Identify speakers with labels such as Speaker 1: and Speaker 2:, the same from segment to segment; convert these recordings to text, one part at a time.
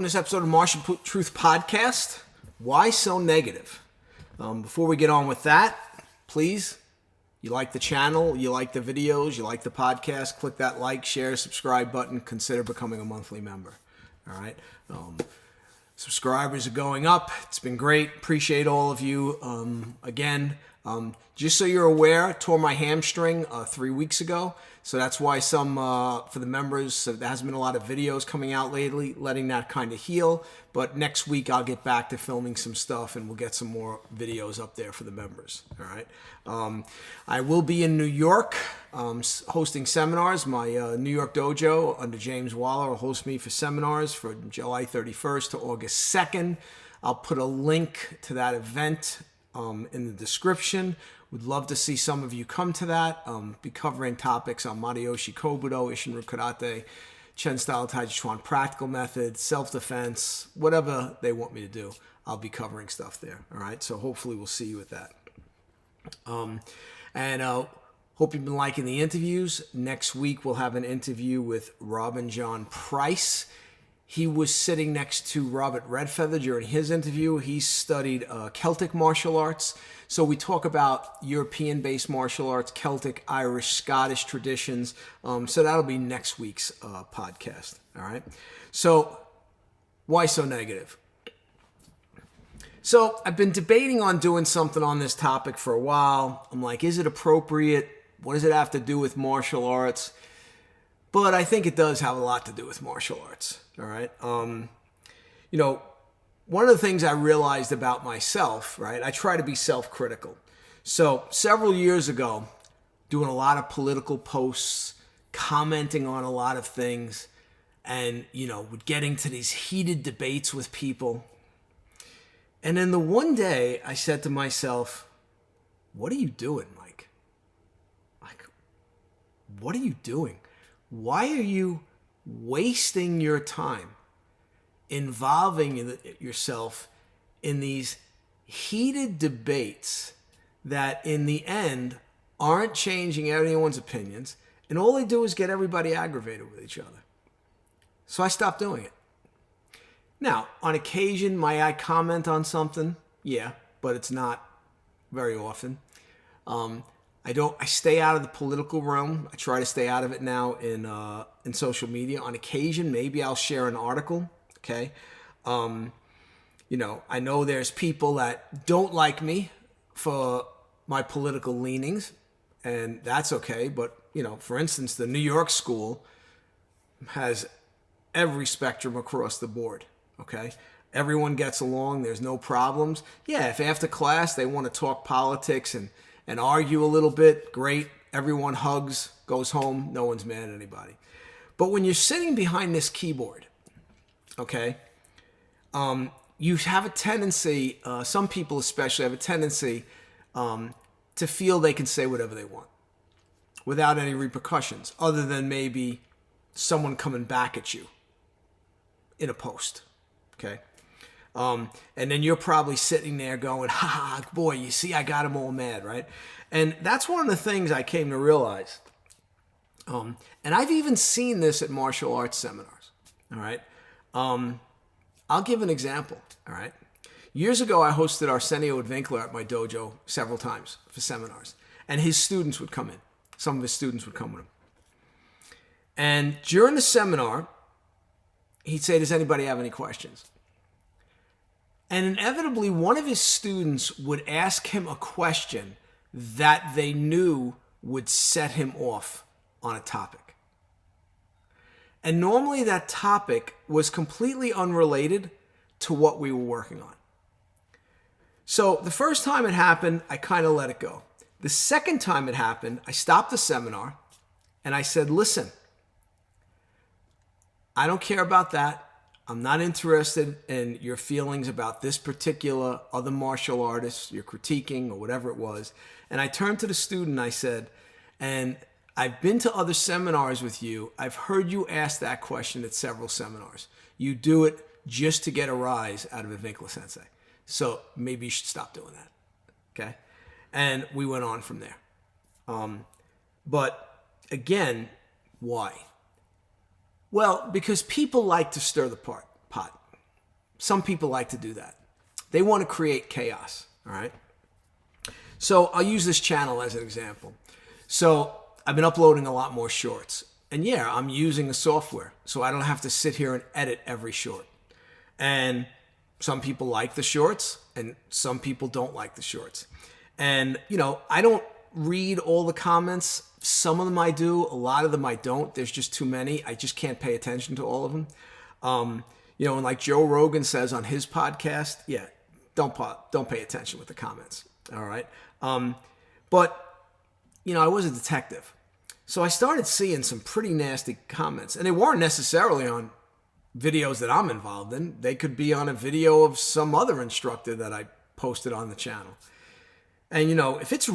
Speaker 1: this episode of Martial Truth Podcast. Why so negative? Before we get on with that, please, you like the channel, you like the videos, you like the podcast, click that like, share, subscribe button. Consider becoming a monthly member. All right. Subscribers are going up. It's been great. Appreciate all of you. Again, just so you're aware, I tore my hamstring 3 weeks ago. So that's why for the members, there hasn't been a lot of videos coming out lately, letting that kind of heal. But next week, I'll get back to filming some stuff and we'll get some more videos up there for the members. All right. I will be in New York hosting seminars. My New York dojo under James Waller will host me for seminars for July 31st to August 2nd. I'll put a link to that event in the description. Would love to see some of you come to that. Be covering topics on Matayoshi Kobudo, Ishinryu Karate, Chen Style Tai Chi Chuan, practical methods, self-defense, whatever they want me to do. I'll be covering stuff there. All right. So hopefully we'll see you at that. Hope you've been liking the interviews. Next week we'll have an interview with Robin John Price. He was sitting next to Robert Redfeather during his interview. He studied Celtic martial arts. So we talk about European-based martial arts, Celtic, Irish, Scottish traditions. So that'll be next week's podcast. All right. So why so negative? So I've been debating on doing something on this topic for a while. I'm like, is it appropriate? What does it have to do with martial arts? But I think it does have a lot to do with martial arts. All right. One of the things I realized about myself, right, I try to be self-critical. So several years ago, doing a lot of political posts, commenting on a lot of things, and, getting to these heated debates with people. And then the one day I said to myself, what are you doing, Mike? Like, what are you doing? Why are you wasting your time involving yourself in these heated debates that in the end aren't changing anyone's opinions, and all they do is get everybody aggravated with each other? So I stopped doing it. Now, on occasion, might I comment on something? Yeah, but it's not very often. I stay out of the political realm. I try to stay out of it now in social media. On occasion, maybe I'll share an article. Okay. I know there's people that don't like me for my political leanings, and that's okay. But, for instance, the New York school has every spectrum across the board. Okay. Everyone gets along. There's no problems. Yeah. If after class they want to talk politics and argue a little bit, great. Everyone hugs, goes home. No one's mad at anybody. But when you're sitting behind this keyboard, okay, you have a tendency, some people especially have a tendency to feel they can say whatever they want without any repercussions other than maybe someone coming back at you in a post, okay? And then you're probably sitting there going, ha, boy, you see, I got them all mad, right? And that's one of the things I came to realize. And I've even seen this at martial arts seminars, all right? I'll give an example, all right? Years ago, I hosted Arsenio Winkler at my dojo several times for seminars, and his students would come in. Some of his students would come with him. And during the seminar, he'd say, does anybody have any questions? And inevitably, one of his students would ask him a question that they knew would set him off on a topic. And normally that topic was completely unrelated to what we were working on. So the first time it happened, I kind of let it go. The second time it happened, I stopped the seminar and I said, listen, I don't care about that. I'm not interested in your feelings about this particular other martial artist you're critiquing or whatever it was. And I turned to the student and I said, and I've been to other seminars with you. I've heard you ask that question at several seminars. You do it just to get a rise out of a Winkler sensei. So maybe you should stop doing that. Okay? And we went on from there. But again, why? Well, because people like to stir the pot. some people like to do that. They want to create chaos, all right? So I'll use this channel as an example. So I've been uploading a lot more shorts. And yeah, I'm using a software, so I don't have to sit here and edit every short. And some people like the shorts, and some people don't like the shorts. And, you know, I don't read all the comments. Some of them I do. A lot of them I don't. There's just too many. I just can't pay attention to all of them. You know, and like Joe Rogan says on his podcast, yeah, don't pay attention with the comments. All right. But, you know, I was a detective. So I started seeing some pretty nasty comments. And they weren't necessarily on videos that I'm involved in. They could be on a video of some other instructor that I posted on the channel. And, you know, if it's a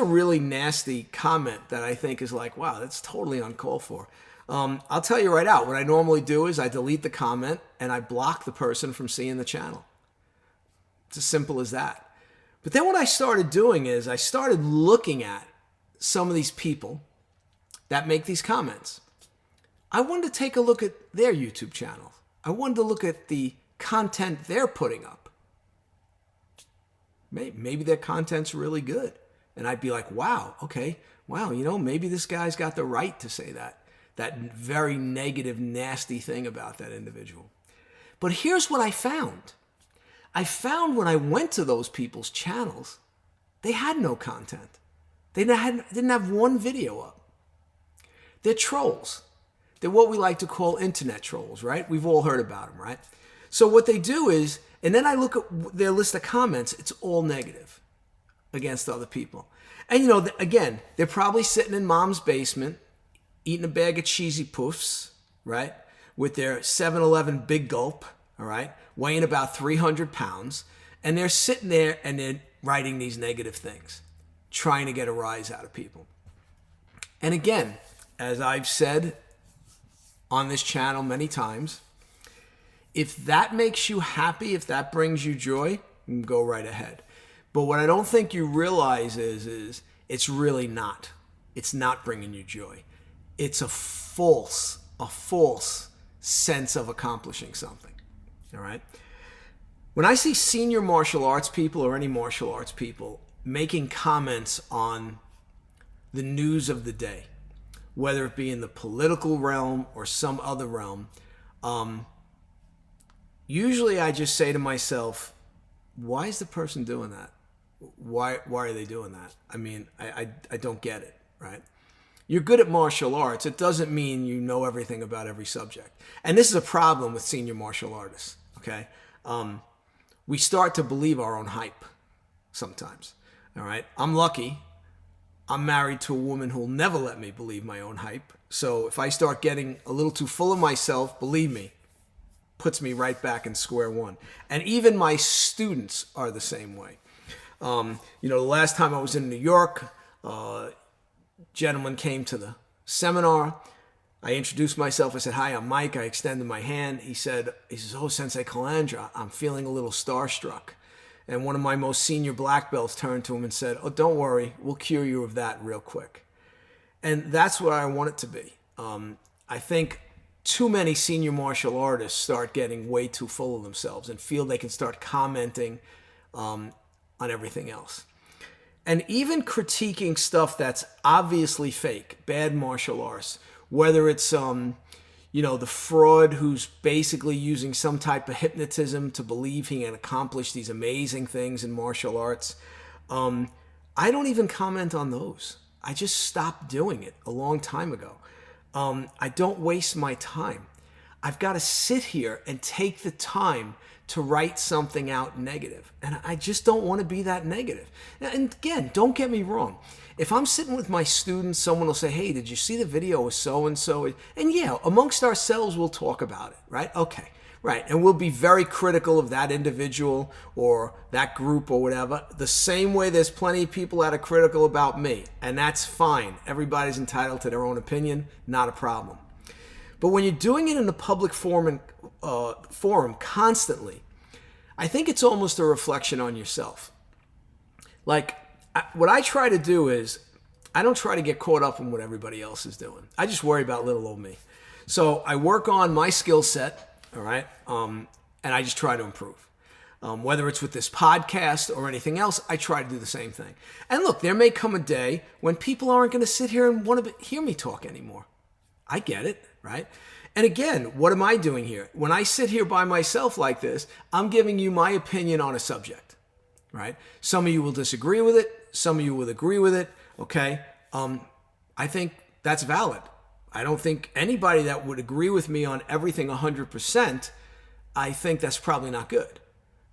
Speaker 1: really nasty comment that I think is like, wow, that's totally uncalled for, I'll tell you right out, what I normally do is I delete the comment and I block the person from seeing the channel. It's as simple as that. But then what I started doing is I started looking at some of these people that make these comments. I wanted to take a look at their YouTube channel. I wanted to look at the content they're putting up. Maybe their content's really good. And I'd be like, wow, okay, wow, you know, maybe this guy's got the right to say that very negative, nasty thing about that individual. But here's what I found. I found when I went to those people's channels, they had no content. They didn't have one video up. They're trolls. They're what we like to call internet trolls, right? We've all heard about them, right? So what they do is, and then I look at their list of comments, it's all negative against other people. And, you know, again, they're probably sitting in mom's basement, eating a bag of cheesy poofs, right? With their 7-Eleven Big Gulp, all right? Weighing about 300 pounds. And they're sitting there and they're writing these negative things, trying to get a rise out of people. And again, as I've said on this channel many times, if that makes you happy, if that brings you joy, go right ahead. But what I don't think you realize is it's really not. It's not bringing you joy. It's a false sense of accomplishing something. All right? When I see senior martial arts people or any martial arts people making comments on the news of the day, whether it be in the political realm or some other realm, usually I just say to myself, why is the person doing that? Why are they doing that? I mean, I don't get it, right? You're good at martial arts. It doesn't mean you know everything about every subject. And this is a problem with senior martial artists, okay? We start to believe our own hype sometimes, all right? I'm lucky. I'm married to a woman who'll never let me believe my own hype. So if I start getting a little too full of myself, believe me, puts me right back in square one. And even my students are the same way. You know, the last time I was in New York, gentleman came to the seminar. I introduced myself. I said, hi, I'm Mike. I extended my hand. He says, oh, Sensei Calandra, I'm feeling a little starstruck. And one of my most senior black belts turned to him and said, oh, don't worry, we'll cure you of that real quick. And that's what I want it to be. I think too many senior martial artists start getting way too full of themselves and feel they can start commenting on everything else. And even critiquing stuff that's obviously fake, bad martial arts, whether it's you know, the fraud who's basically using some type of hypnotism to believe he can accomplish these amazing things in martial arts. I don't even comment on those. I just stopped doing it a long time ago. I don't waste my time. I've got to sit here and take the time to write something out negative. And I just don't want to be that negative. And again, don't get me wrong. If I'm sitting with my students, someone will say, hey, did you see the video of so-and-so? And yeah, amongst ourselves, we'll talk about it, right? Okay, right. And we'll be very critical of that individual or that group or whatever. The same way there's plenty of people that are critical about me. And that's fine. Everybody's entitled to their own opinion. Not a problem. But when you're doing it in a public forum constantly, I think it's almost a reflection on yourself. Like, what I try to do is, I don't try to get caught up in what everybody else is doing. I just worry about little old me. So I work on my skill set, all right? and I just try to improve. Whether it's with this podcast or anything else, I try to do the same thing. And look, there may come a day when people aren't going to sit here and want to hear me talk anymore. I get it, right? And again, what am I doing here? When I sit here by myself like this, I'm giving you my opinion on a subject, right? Some of you will disagree with it. Some of you will agree with it, okay? I think that's valid. I don't think anybody that would agree with me on everything 100%, I think that's probably not good,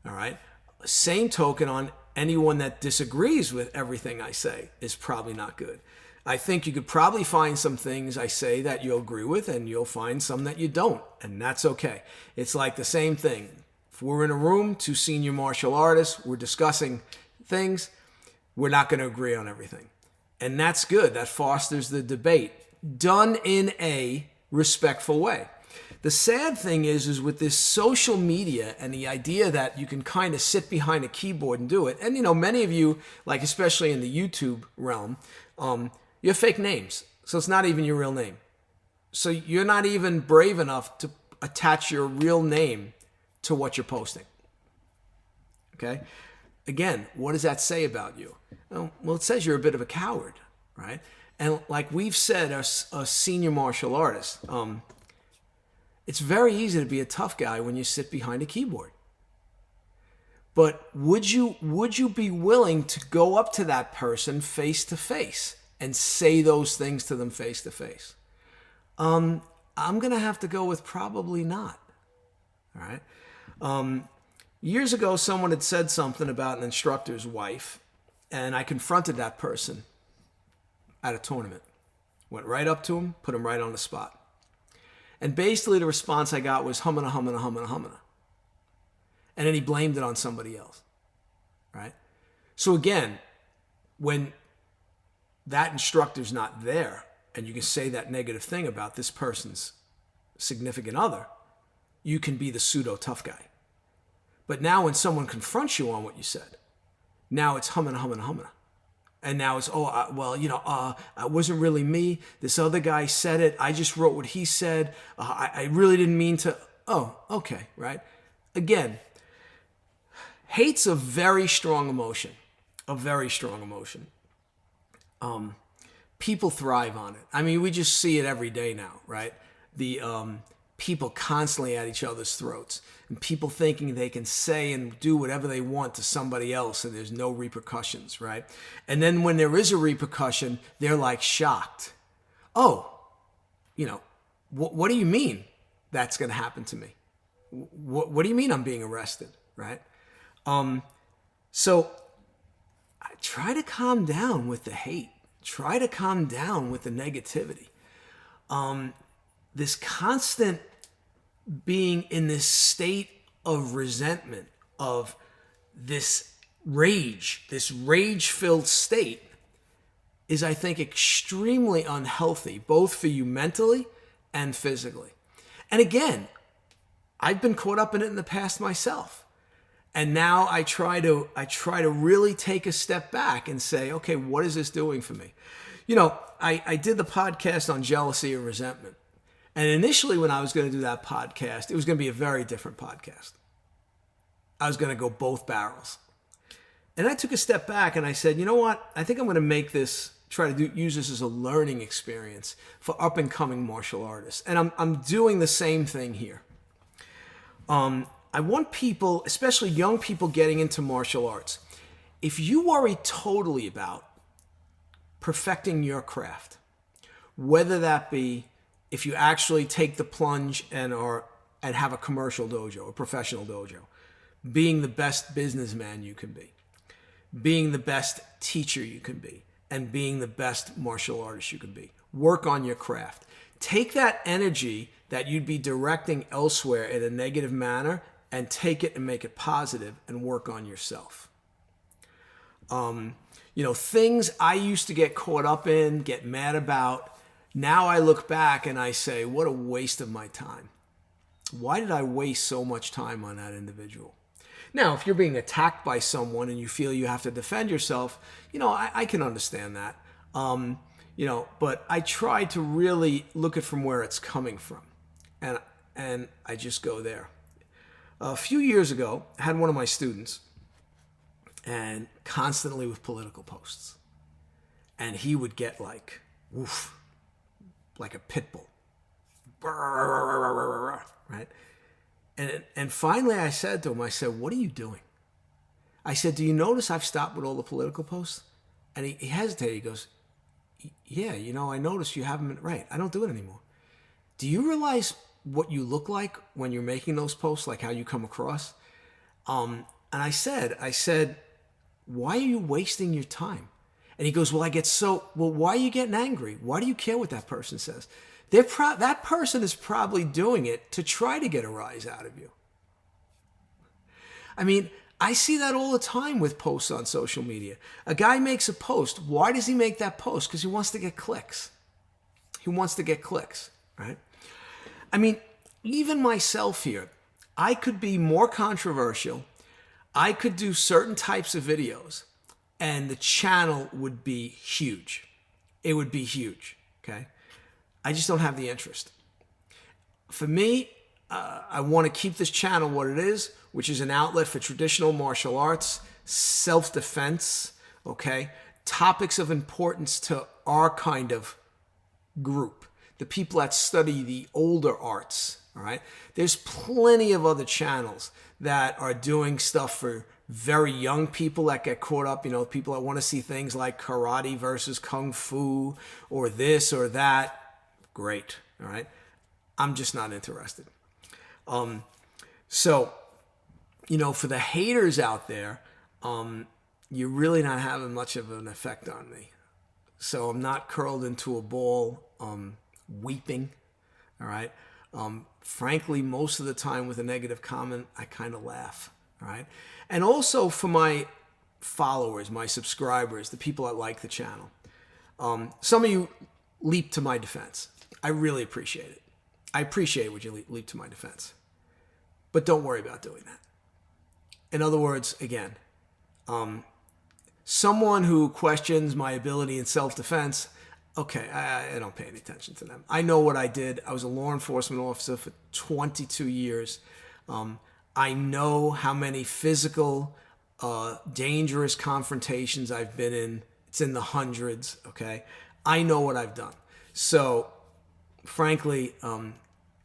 Speaker 1: all right? Same token on anyone that disagrees with everything I say is probably not good. I think you could probably find some things I say that you'll agree with, and you'll find some that you don't, and that's okay. It's like the same thing. If we're in a room, two senior martial artists, we're discussing things, we're not going to agree on everything. And that's good. That fosters the debate, done in a respectful way. The sad thing is with this social media and the idea that you can kind of sit behind a keyboard and do it, and many of you, like especially in the YouTube realm, you have fake names. So it's not even your real name. So you're not even brave enough to attach your real name to what you're posting. Okay? Again, what does that say about you? Well, it says you're a bit of a coward, right? And like we've said, as senior martial artists, it's very easy to be a tough guy when you sit behind a keyboard. But would you be willing to go up to that person face to face and say those things to them face to face? I'm going to have to go with probably not. All right. Years ago, someone had said something about an instructor's wife, and I confronted that person at a tournament. Went right up to him, put him right on the spot. And basically the response I got was humana, humana, humana, humana. And then he blamed it on somebody else, right? So again, when that instructor's not there, and you can say that negative thing about this person's significant other, you can be the pseudo tough guy. But now when someone confronts you on what you said, now it's humana, humana, humana. And now it's, it wasn't really me. This other guy said it. I just wrote what he said. I really didn't mean to. Oh, okay, right? Again, hate's a very strong emotion. A very strong emotion. People thrive on it. I mean, we just see it every day now, right? The people constantly at each other's throats, and people thinking they can say and do whatever they want to somebody else, and there's no repercussions, right? And then when there is a repercussion, they're like shocked. Oh, what do you mean that's going to happen to me? What do you mean I'm being arrested, right? So I try to calm down with the hate. Try to calm down with the negativity. This constant being in this state of resentment, of this rage-filled state is, I think, extremely unhealthy, both for you mentally and physically. And again, I've been caught up in it in the past myself. And now I try to really take a step back and say, okay, what is this doing for me? I did the podcast on jealousy and resentment. And initially when I was going to do that podcast, it was going to be a very different podcast. I was going to go both barrels. And I took a step back and I said, you know what? I think I'm going to make this, use this as a learning experience for up and coming martial artists. And I'm doing the same thing here. I want people, especially young people getting into martial arts, if you worry totally about perfecting your craft, whether that be if you actually take the plunge and have a commercial dojo, a professional dojo, being the best businessman you can be, being the best teacher you can be, and being the best martial artist you can be. Work on your craft. Take that energy that you'd be directing elsewhere in a negative manner and take it and make it positive and work on yourself. Things I used to get caught up in, get mad about, now I look back and I say, what a waste of my time. Why did I waste so much time on that individual? Now, if you're being attacked by someone and you feel you have to defend yourself, I can understand that. But I try to really look at from where it's coming from. And I just go there. A few years ago, I had one of my students, and constantly with political posts. And he would get like, woof, like a pit bull. Right? And finally I said to him, I said, what are you doing? I said, do you notice I've stopped with all the political posts? And he hesitated. He goes, yeah, I noticed you haven't been, right. I don't do it anymore. Do you realize what you look like when you're making those posts, like how you come across? And I said, why are you wasting your time? And he goes, well, why are you getting angry? Why do you care what that person says? That person is probably doing it to try to get a rise out of you. I mean, I see that all the time with posts on social media. A guy makes a post. Why does he make that post? Because he wants to get clicks. He wants to get clicks, right? I mean, even myself here, I could be more controversial. I could do certain types of videos, and the channel would be huge. It would be huge, okay? I just don't have the interest. For me, I want to keep this channel what it is, which is an outlet for traditional martial arts, self-defense, okay? Topics of importance to our kind of group, the people that study the older arts, all right? There's plenty of other channels that are doing stuff for very young people that get caught up, people that want to see things like karate versus kung fu or this or that. Great, all right? I'm just not interested. So, for the haters out there, you're really not having much of an effect on me. So I'm not curled into a ball, weeping, all right? Frankly, most of the time with a negative comment, I kind of laugh, all right? And also for my followers, my subscribers, the people that like the channel, some of you leap to my defense. I really appreciate it. I appreciate when you leap to my defense. But don't worry about doing that. In other words, again, someone who questions my ability in self-defense, okay, I don't pay any attention to them. I know what I did. I was a law enforcement officer for 22 years. I know how many physical, dangerous confrontations I've been in. It's in the hundreds, okay? I know what I've done. So, frankly,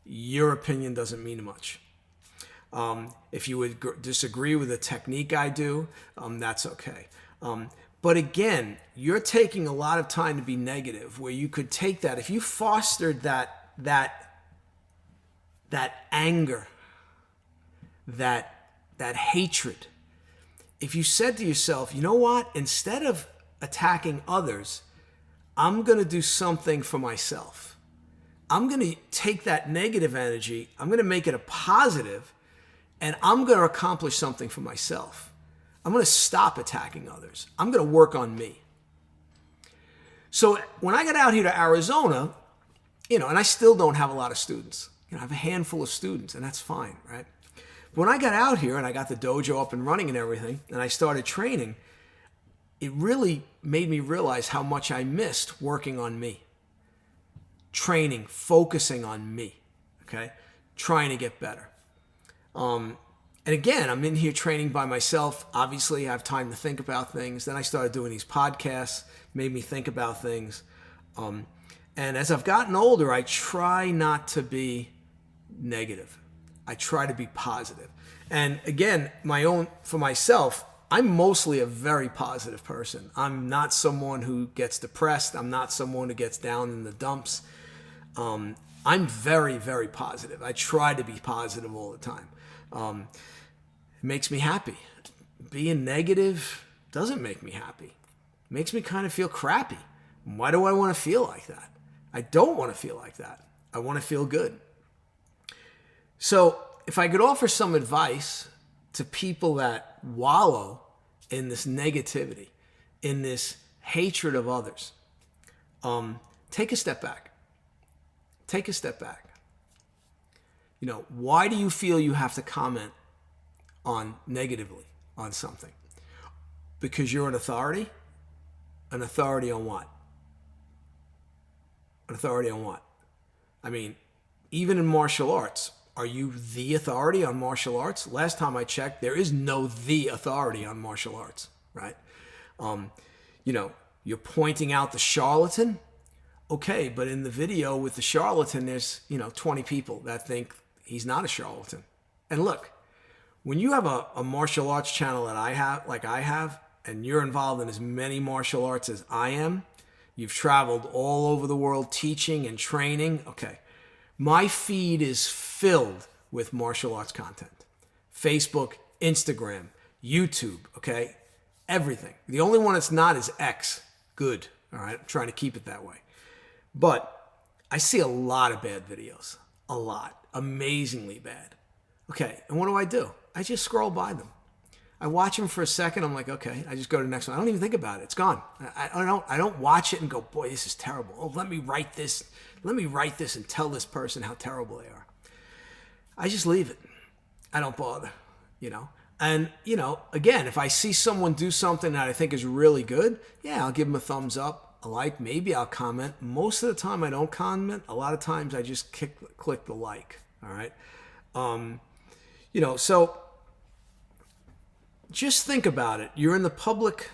Speaker 1: your opinion doesn't mean much. If you would disagree with the technique I do, that's okay. But again, you're taking a lot of time to be negative, where you could take that. If you fostered that anger, that hatred, if you said to yourself, you know what, instead of attacking others, I'm going to do something for myself. I'm going to take that negative energy, I'm going to make it a positive, and I'm going to accomplish something for myself. I'm going to stop attacking others. I'm going to work on me. So when I got out here to Arizona, and I still don't have a lot of students. I have a handful of students, and that's fine, right? But when I got out here and I got the dojo up and running and everything, and I started training, it really made me realize how much I missed working on me. Training, focusing on me, okay? Trying to get better. And again, I'm in here training by myself. Obviously, I have time to think about things. Then I started doing these podcasts, made me think about things. And as I've gotten older, I try not to be negative. I try to be positive. And again, for myself, I'm mostly a very positive person. I'm not someone who gets depressed. I'm not someone who gets down in the dumps. I'm very, very positive. I try to be positive all the time. It makes me happy. Being negative doesn't make me happy. It makes me kind of feel crappy. Why do I want to feel like that? I don't want to feel like that. I want to feel good. So if I could offer some advice to people that wallow in this negativity, in this hatred of others, take a step back. Take a step back. Why do you feel you have to comment on negatively on something? Because you're an authority? An authority on what? An authority on what? I mean, even in martial arts, Are you the authority on martial arts? Last time I checked, there is no the authority on martial arts, right? You're pointing out the charlatan. Okay, but in the video with the charlatan, there's, 20 people that think he's not a charlatan. And look, when you have a martial arts channel that I have, and you're involved in as many martial arts as I am, you've traveled all over the world teaching and training. Okay, my feed is filled with martial arts content. Facebook, Instagram, YouTube, okay? Everything. The only one it's not is X. Good, all right? I'm trying to keep it that way. But I see a lot of bad videos. A lot. Amazingly bad. Okay, and what do? I just scroll by them. I watch them for a second. I'm like, okay. I just go to the next one. I don't even think about it. It's gone. I don't watch it and go, boy, this is terrible. Oh, let me write this. Let me write this and tell this person how terrible they are. I just leave it. I don't bother, And, again, if I see someone do something that I think is really good, yeah, I'll give them a thumbs up. A like, maybe I'll comment. Most of the time I don't comment. A lot of times I just click the like. All right. So just think about it. You're in the public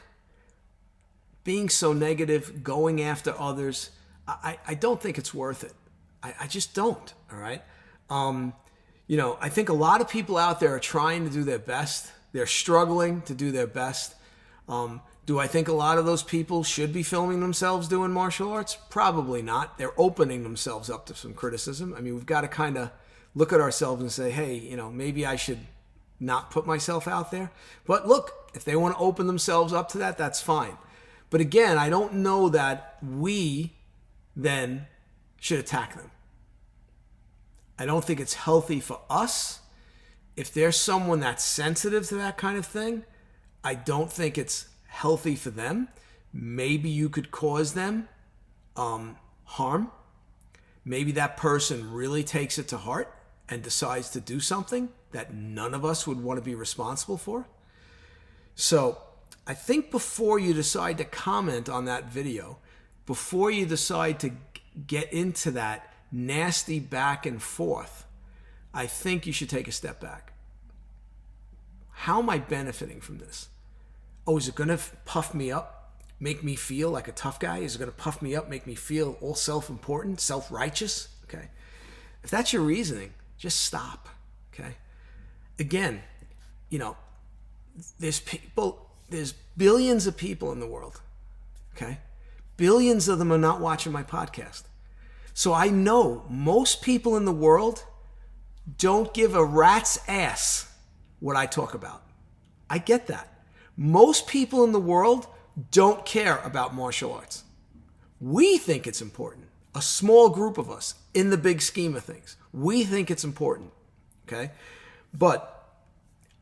Speaker 1: being so negative, going after others. I don't think it's worth it. I just don't. All right. I think a lot of people out there are trying to do their best. They're struggling to do their best. Do I think a lot of those people should be filming themselves doing martial arts? Probably not. They're opening themselves up to some criticism. I mean, we've got to kind of look at ourselves and say, hey, maybe I should not put myself out there. But look, if they want to open themselves up to that, that's fine. But again, I don't know that we then should attack them. I don't think it's healthy for us. If there's someone that's sensitive to that kind of thing, I don't think it's healthy for them. Maybe you could cause them harm. Maybe that person really takes it to heart and decides to do something that none of us would want to be responsible for. So I think before you decide to comment on that video, before you decide to get into that nasty back and forth, I think you should take a step back. How am I benefiting from this? Oh, is it going to puff me up, make me feel like a tough guy? Is it going to puff me up, make me feel all self-important, self-righteous? Okay. If that's your reasoning, just stop. Okay. Again, there's billions of people in the world. Okay. Billions of them are not watching my podcast. So I know most people in the world don't give a rat's ass what I talk about. I get that. Most people in the world don't care about martial arts. We think it's important. A small group of us in the big scheme of things. We think it's important. Okay? But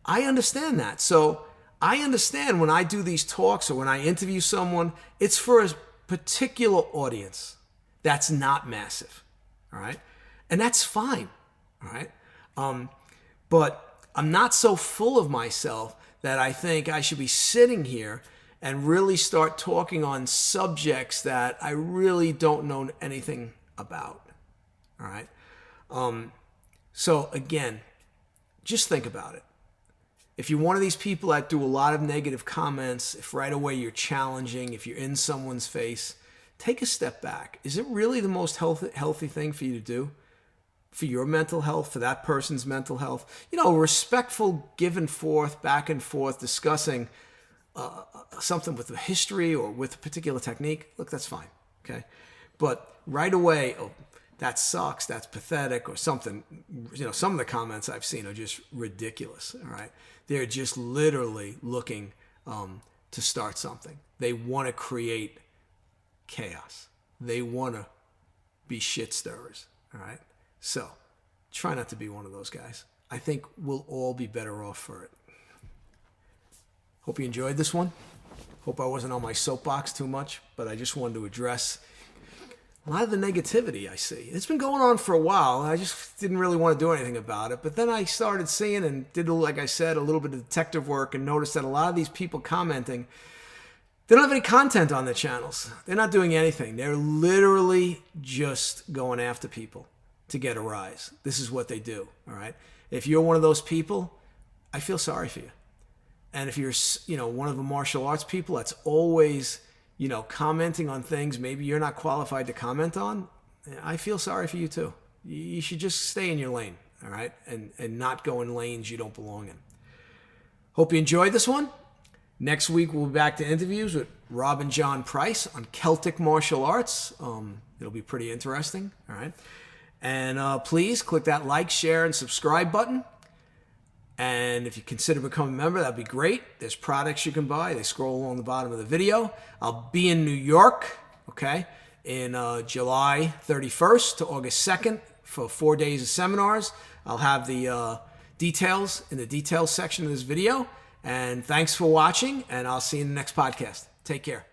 Speaker 1: I understand that. So I understand when I do these talks or when I interview someone, it's for a particular audience that's not massive. All right? And that's fine. All right? But I'm not so full of myself that I think I should be sitting here and really start talking on subjects that I really don't know anything about. All right? So again, just think about it. If you're one of these people that do a lot of negative comments, if right away you're challenging, if you're in someone's face, take a step back. Is it really the most healthy thing for you to do? For your mental health, for that person's mental health? Respectful give and forth, back and forth, discussing something with a history or with a particular technique. Look, that's fine. Okay. But right away, oh, that sucks, that's pathetic, or something. Some of the comments I've seen are just ridiculous. All right. They're just literally looking to start something. They want to create chaos. They want to be shit stirrers. All right. So try not to be one of those guys. I think we'll all be better off for it. Hope you enjoyed this one. Hope I wasn't on my soapbox too much, but I just wanted to address a lot of the negativity I see. It's been going on for a while. I just didn't really want to do anything about it. But then I started seeing and did, like I said, a little bit of detective work and noticed that a lot of these people commenting, they don't have any content on their channels. They're not doing anything. They're literally just going after people to get a rise. This is what they do, all right? If you're one of those people, I feel sorry for you. And if you're, one of the martial arts people that's always, commenting on things maybe you're not qualified to comment on, I feel sorry for you too. You should just stay in your lane, all right? And not go in lanes you don't belong in. Hope you enjoyed this one. Next week, we'll be back to interviews with Rob and John Price on Celtic martial arts. It'll be pretty interesting, all right? And please click that like, share, and subscribe button. And if you consider becoming a member, that'd be great. There's products you can buy. They scroll along the bottom of the video. I'll be in New York, okay, in July 31st to August 2nd for 4 days of seminars. I'll have the details in the details section of this video. And thanks for watching, and I'll see you in the next podcast. Take care.